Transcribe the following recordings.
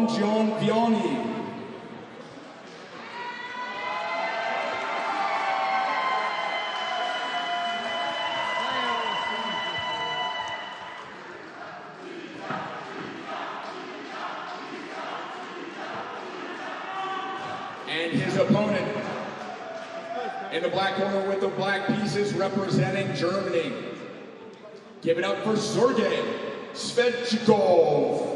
Ramonjiarivony. And his opponent in the black corner with the black pieces representing Germany. Give it up for Sergey Svechnikov.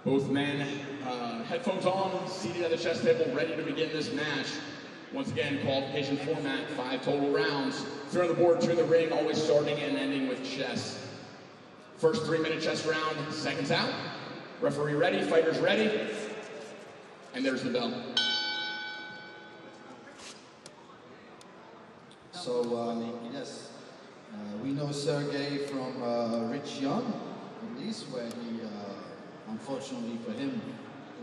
Both men, headphones on, seated at the chess table, ready to begin this match. Once again, qualification format, 5 total rounds. 3 on the board, 2 in the ring, always starting and ending with chess. First 3-minute chess round, seconds out. Referee ready, fighters ready. And there's the bell. So, yes, we know Sergey from Rich Young, at least, where he, unfortunately for him,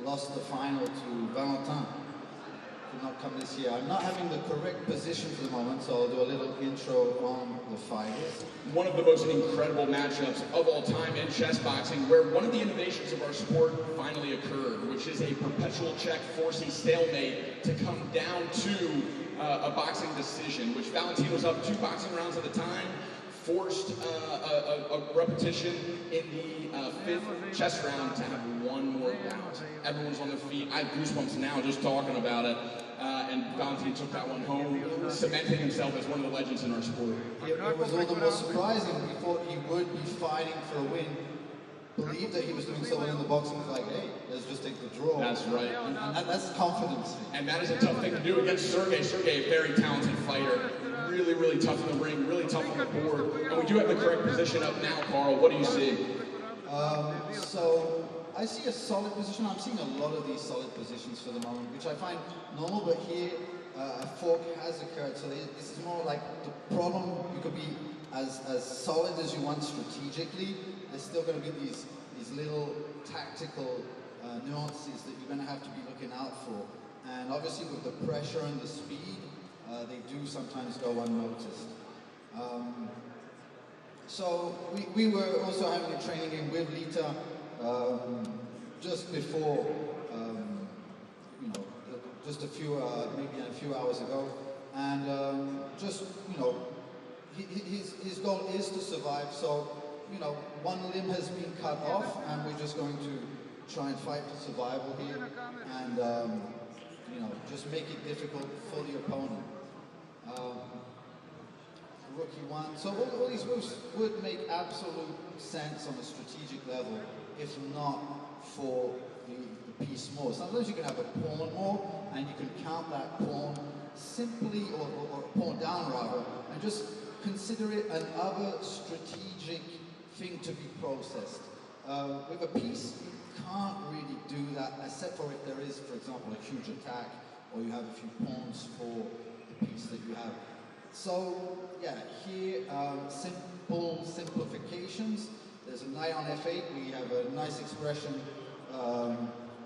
lost the final to Valentin. Could not come this year. I'm not having the correct position for the moment, so I'll do a little intro on the fighters. One of the most incredible matchups of all time in chess boxing, where one of the innovations of our sport finally occurred, which is a perpetual check forcing stalemate to come down to a boxing decision, which Valentin was up 2 boxing rounds at a time, forced a repetition in the 5th chess round to have 1 more bout. Everyone's on their feet. I have goosebumps now just talking about it. And Valentin took that one home, cementing himself as one of the legends in our sport. It was all the more surprising. We thought he would be fighting for a win. Believed that he was doing so well in the boxing. It was like, hey, let's just take the draw. That's right. And that's confidence. And that is a tough thing to do against Sergey. Sergey, a very talented fighter. Really, really tough in the ring, really tough on the board. And we do have the correct position up now, Carl. What do you see? So I see a solid position. I'm seeing a lot of these solid positions for the moment, which I find normal, but here a fork has occurred. So this is more like the problem. You could be as solid as you want strategically. There's still going to be these little tactical nuances that you're going to have to be looking out for. And obviously with the pressure and the speed, they do sometimes go unnoticed. So we were also having a training game with Lita just before, you know, just a few, maybe a few hours ago. And just, you know, his goal is to survive. So, you know, one limb has been cut off and we're just going to try and fight for survival here. And, you know, just make it difficult for the opponent. Rookie 1. So all these moves would make absolute sense on a strategic level, if not for the piece more. Sometimes you can have a pawn more, and you can count that pawn simply, or pawn down rather, and just consider it another strategic thing to be processed. With a piece, you can't really do that, except for if there is, for example, a huge attack, or you have a few pawns for the piece that you have. So, yeah, here, simple simplifications. There's a knight on f8. We have a nice expression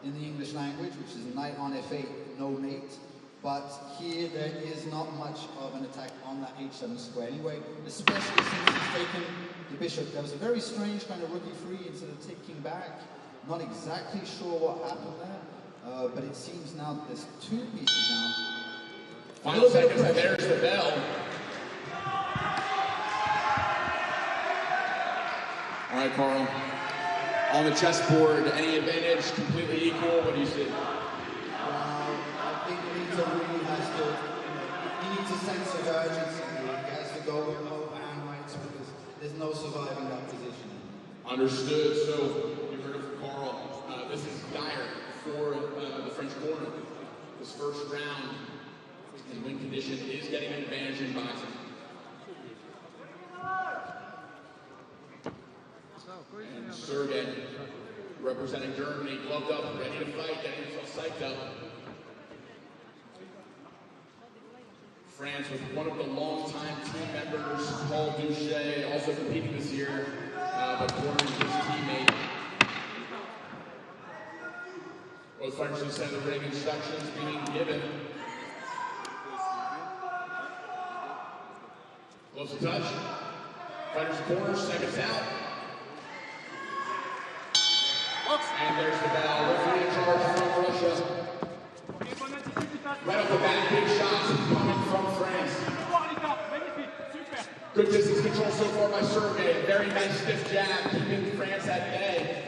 in the English language, which is knight on f8, no mate. But here, there is not much of an attack on that h7 square anyway, especially since he's taken the bishop. There was a very strange kind of rookie free instead of taking back. Not exactly sure what happened there, but it seems now that there's 2 pieces now. Final seconds, and there's the bell. All right, Carl. On the chessboard, any advantage? Completely equal? What do you see? I think Lita really has to, he needs a sense of urgency. He has to go with no hand rights because there's no surviving that position. Understood. So, you heard it from Carl. This is dire for the French corner. This first round. His win condition is getting an advantage in boxing. And Sergey, representing Germany, gloved up, ready to fight, getting himself psyched up. France with one of the longtime team members, Paul Duche, also competing this year, but cornering his teammate. Both fighters in the center of the ring, instructions being given. Close to touch. Fighter's corner, seconds out. And there's the bell. Referee in charge from Russia. Right off the bat, big shots coming from France. Good distance control so far by Sergey. Very nice stiff jab, keeping France at bay.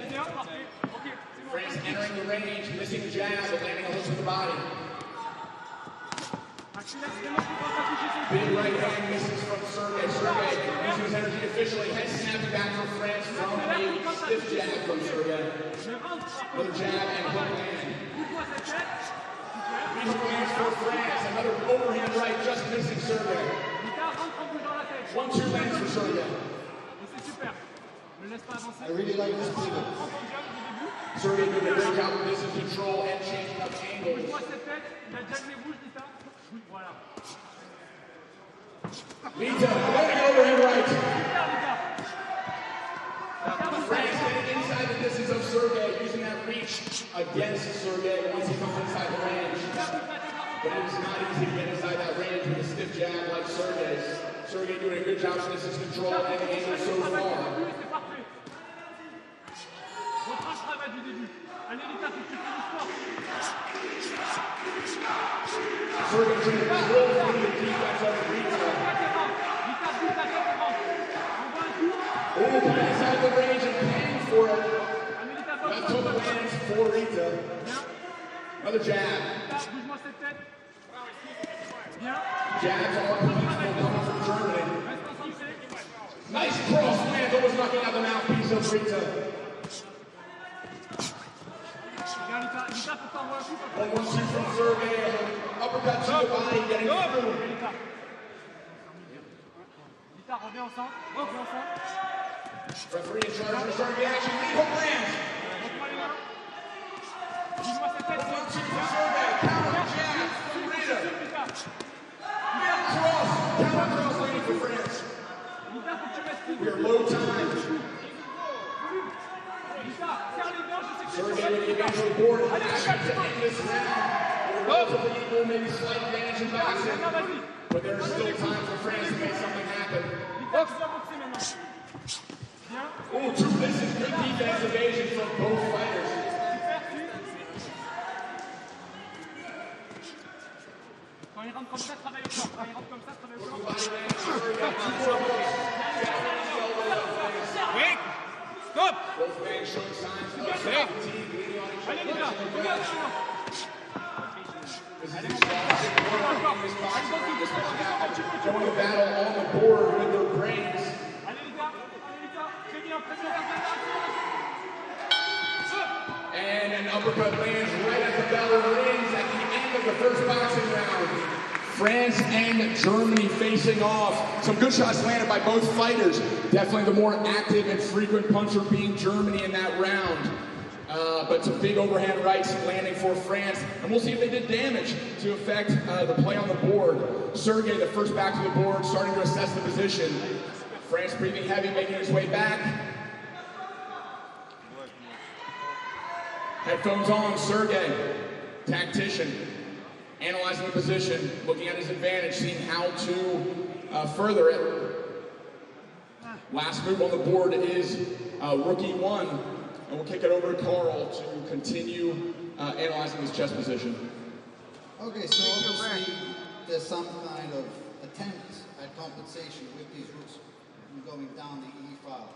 France entering the range, missing the jab, but landing a hook to the body. Big right hand misses from Sergey. Sergey using his energy efficiently. Head snapping back from France from a stiff jab from Sergey. Another jab and hook land. Hook lands for France. Another overhand right, just missing Sergey. 1-2 lands for Sergey. I really like this pivot. Sergey doing a great job of distance control and changing up angles. Lita, going overhand right. France getting inside the distance of Sergey, using that reach against Sergey once he comes inside the range. But it is not easy to get inside that range with a stiff jab like Sergey's. Sergey doing a good job of distance control and angles so far. Sergey trying to drill through the defense of Lita. Oh, coming inside the range and paying for it. That took lands for Lita. Another jab. Jabs are coming from Germany. Nice cross lands, almost knocking out the mouthpiece of Lita. 1-1-2 from Sergey. Uppercut to the body, getting through. Referee in charge of starting the action. Knee hook lands. 1-1-2 from Sergey. Counter jab from Lita. Cross. Counter cross landing for France. We are low time. Sergey with the advantage of the board. Action to end this round. Relatively equal, maybe slight advantage in boxing. But there is still time for France to make something happen. Oh, this is good defense evasion from both fighters. Stop! Both men showing signs of fatigue, leaning on each other. This is exhausting work in this boxing round, especially after going to battle on the board with their brains. And an uppercut lands right as the bell rings at the end of the first boxing round. France and Germany facing off. Some good shots landed by both fighters. Definitely the more active and frequent puncher being Germany in that round. But some big overhand rights landing for France. And we'll see if they did damage to affect the play on the board. Sergey, the first back to the board, starting to assess the position. France breathing heavy, making his way back. Headphones on, Sergey, tactician, analyzing the position, looking at his advantage, seeing how to further it. Last move on the board is rookie one, and we'll kick it over to Carl to continue analyzing his chess position. Okay, so obviously there's some kind of attempt at compensation with these rooks going down the E file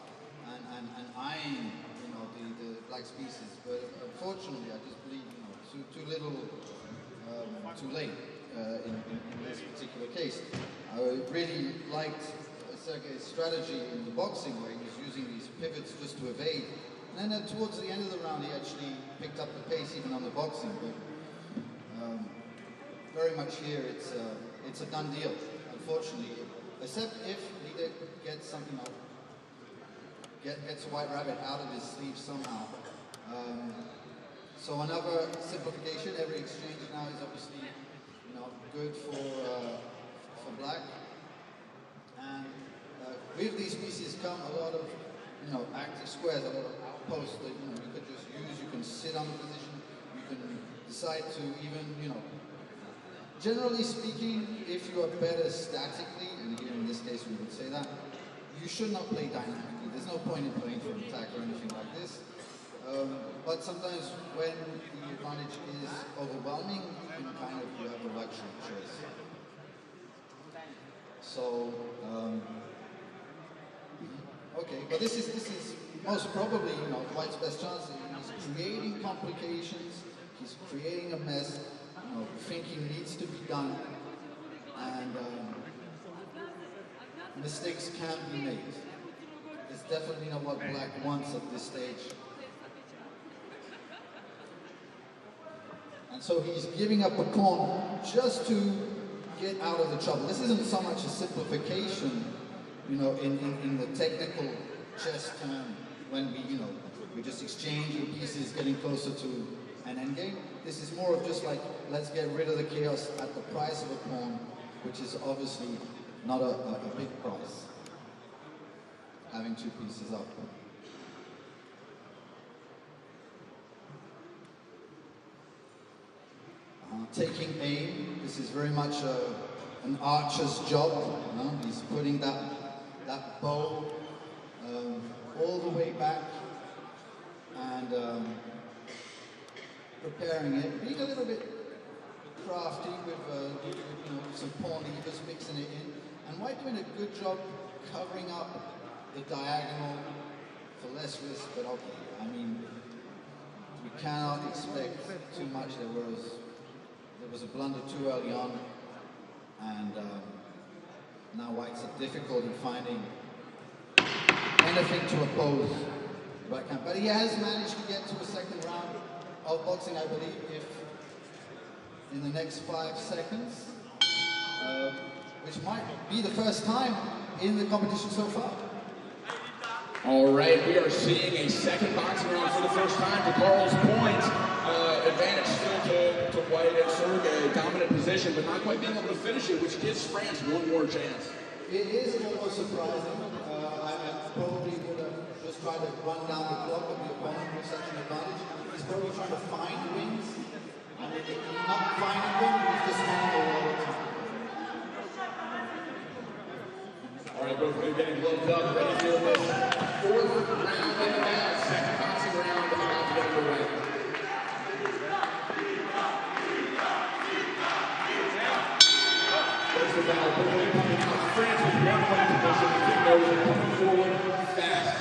and eyeing, you know, the black pieces. But unfortunately, I just believe, you know, too little, too late in this particular case. I really liked Sergey's strategy in the boxing, where he was using these pivots just to evade. And then towards the end of the round, he actually picked up the pace even on the boxing. But very much here, it's a done deal, unfortunately. Except if Lita gets something, gets a white rabbit out of his sleeve somehow. So another simplification. Every exchange now is obviously, you know, good for black. And with these pieces come a lot of, you know, active squares, a lot of outposts that, you know, you could just use. You can sit on the position. You can decide to even, generally speaking, if you are better statically, and here in this case we would say that, you should not play dynamically. There's no point in playing for attack or anything like this. But sometimes when the advantage is overwhelming, you have a luxury choice. So, okay, but this is most probably, White's best chance. He's creating complications, he's creating a mess, thinking needs to be done, and mistakes can be made. It's definitely not what Black wants at this stage. And so he's giving up a pawn just to get out of the trouble. This isn't so much a simplification, in the technical chess term, when we just exchange the pieces getting closer to an endgame. This is more of just like, let's get rid of the chaos at the price of a pawn, which is obviously not a big price, having two pieces up. Taking aim, this is very much an archer's job. He's putting that bow all the way back and preparing it, being a little bit crafty with some pawn levers, mixing it in, and White doing a good job covering up the diagonal for less risk, but okay, I mean, we cannot expect too much. There was a blunder too early on, and now White's at difficulty finding anything to oppose backhand. But he has managed to get to a second round of boxing, I believe, if in the next 5 seconds, which might be the first time in the competition so far. All right, we are seeing a second boxing round for the first time to Carl's point. Advantage still to White and Sergey, dominant position, but not quite being able to finish it, which gives France one more chance. It is almost surprising. I probably would have just tried to run down the clock of the opponent with such an advantage. He's probably trying to find wins, and if he's not finding them, he's just spending a lot of time. All right, both of you getting gloved up, ready for this fourth round in the bag. Second boxing round about to get underway. There's the battle, both of you coming out. France with 1-point position, the kick goes coming forward fast.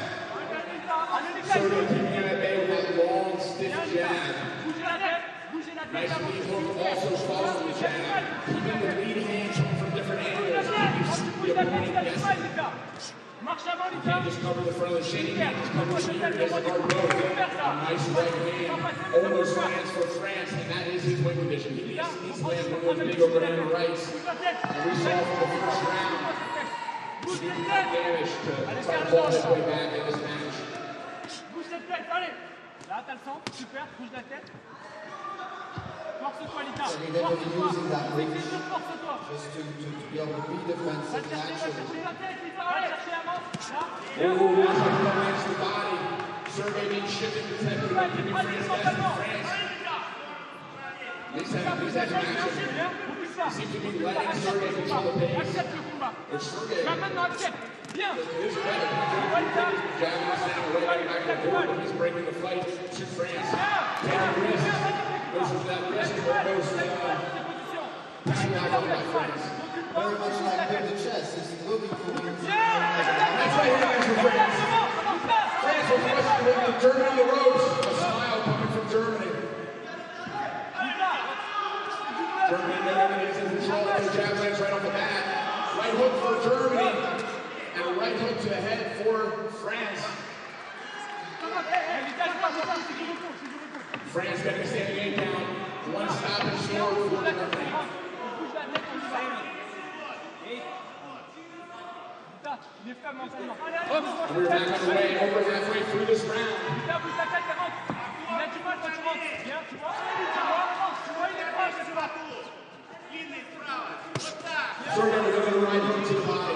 Sergey keeping him at bay with that long, stiff jab. Nice lead hook, also following the jab. Keeping the leading hand from different angles. The opponent guessing. You can't just cover the front of the shin, you can't just cover the shoulder, he doesn't guard both. A nice right hand, almost lands for France, and that is his win condition. He needs to land one of those big overhand rights. And we saw from the first round, he didn't have damage to try to claw his way back in this match. Bouge cette tête, allez. Là, t'as le centre, super, bouge la tête. Force-toi, Lita. Force-toi. Force-toi. Just to be able to be defensive naturally. La tête, Lita, allez, chercher la main. Là. Oh, looks like he lands the body. Sergey being shifted to the temple, keeping France best in France. These matches seem to be letting Sergey control the pace. Accepte le combat. Or Sergey Maintenant, accepte. Bien. is better. Jabbing us down, right back to the board, but he's breaking the fight to France. Taking risks. Goes with that risk, but goes pushing back on by France. Very much like in the chess, he's looking for wins. That's right here for France. France will push Germany on the ropes. A smile coming from Germany. Germany knowing he's in control of the jab lands right off the bat. Right hook for Germany. And a right hook to the head for France. France getting a standing eight down. One stop and score for Germany. And we're back underway, over halfway through this round. Sergey with another right hook to the body.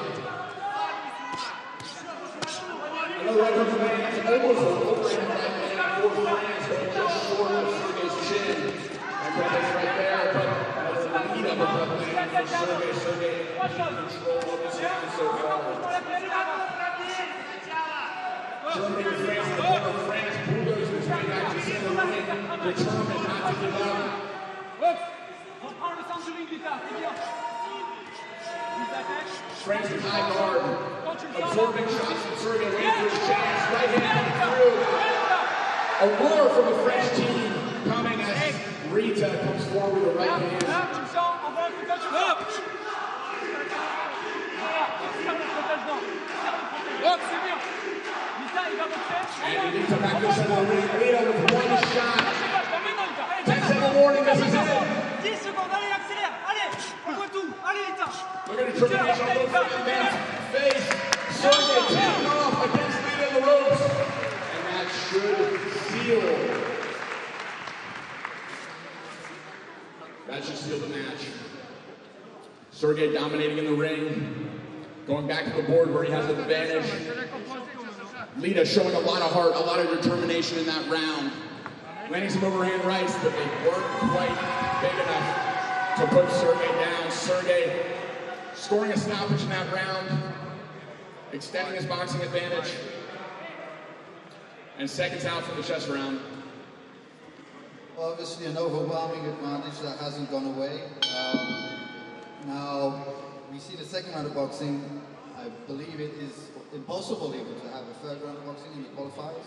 Another right hook to the body. That's almost an overhand right hand for France, but just short of Sergey's chin. for Sergey. Sergey in control of his hand so far. Germany with France in the corner. France bulldozing his way back to the center ring, determined not to give up. France with high guard, absorbing shots from Sergey, waiting for his chance. Right hand coming through. A roar from the French team coming as Rita comes forward with the right hand. And Lita back to the center of the ring. Lita with one shot. 10-second warning, this is it. 10 secondes, allez, accélère, allez, on voit tout, allez Lita. Look at the determination on both sides. Face. Sergey taking off against Lita in the ropes. And that should seal. That should seal the match. Sergey dominating in the ring. Going back to the board where he has the advantage. Lita showing a lot of heart, a lot of determination in that round. Landing some overhand rights, but they weren't quite big enough to put Sergey down. Sergey scoring a stoppage in that round, extending his boxing advantage, and seconds out for the chess round. Well, obviously an overwhelming advantage that hasn't gone away. Now, we see the second round of boxing. I believe it is impossible even to have a third round of boxing in the qualifiers.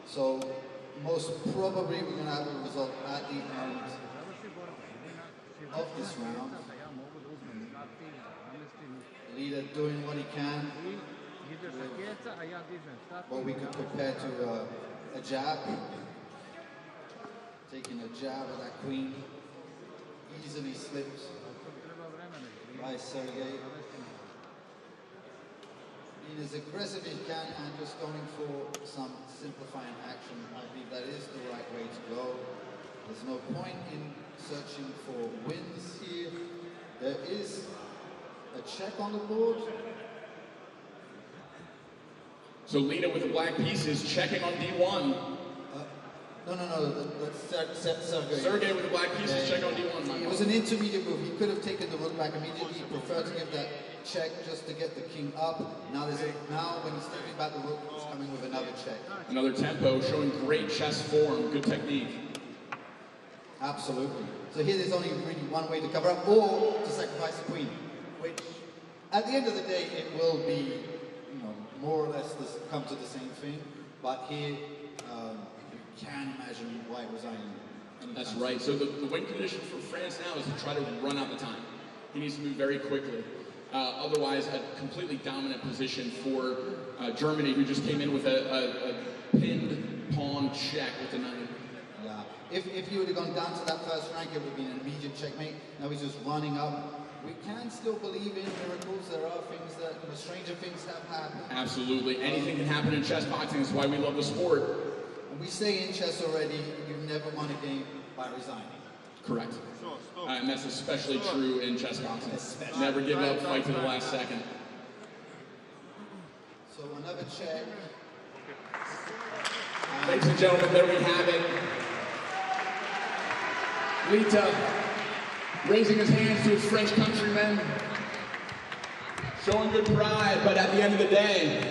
So, most probably we're going to have a result at the end of this round. Lita doing what he can. What we could compare to a jab. Taking a jab at that queen. Easily slipped by Sergey. Being as aggressive as he can and just going for some simplifying action. I believe that is the right way to go. There's no point in searching for wins here. There is a check on the board. So Lita with the black pieces checking on D1. No, that's Sergey. Sergey with the black pieces check on D1. It was an intermediate move. He could have taken the rook back immediately. He preferred to give that check just to get the king up. Now when he's stepping back the rook, he's coming with another check. Another tempo, showing great chess form, good technique. Absolutely. So here there's only really one way to cover up, or to sacrifice the queen, which at the end of the day it will be, more or less come to the same thing. But here you can imagine White resigning. That's right. So the win condition for France now is to try to run out the time. He needs to move very quickly. Otherwise, a completely dominant position for Germany, who just came in with a pinned pawn check with the knight. Yeah. If he would have gone down to that first rank, it would have been an immediate checkmate. Now he's just running up. We can still believe in miracles. There are things that, stranger things have happened. Absolutely. Anything can happen in chess boxing. That's why we love the sport. And we say in chess already, you've never won a game by resigning. Correct. And that's especially true in chess boxing. Never give up, fight to the last second. So another check. Ladies and gentlemen, there we have it. Lita raising his hands to his French countrymen, showing good pride, but at the end of the day,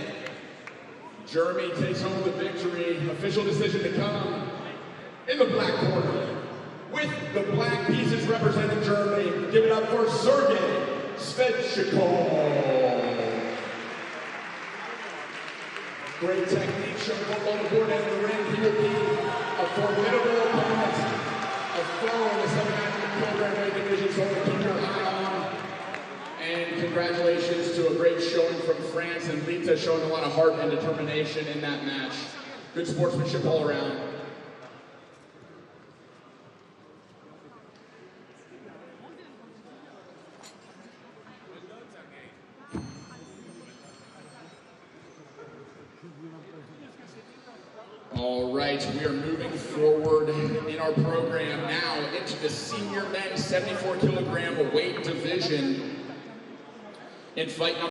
Germany takes home the victory. Official decision to come in the black corner. With the black pieces representing Germany, give it up for Sergey Svechnikov. Great technique shown both on the board and in the ring. He will be a formidable opponent, a foe in the semi-national program weight division, so we'll keep your eye on. And congratulations to a great showing from France, and Lita showing a lot of heart and determination in that match. Good sportsmanship all around. All right, we are moving forward in our program now into the senior men's 74 kilogram weight division in fight number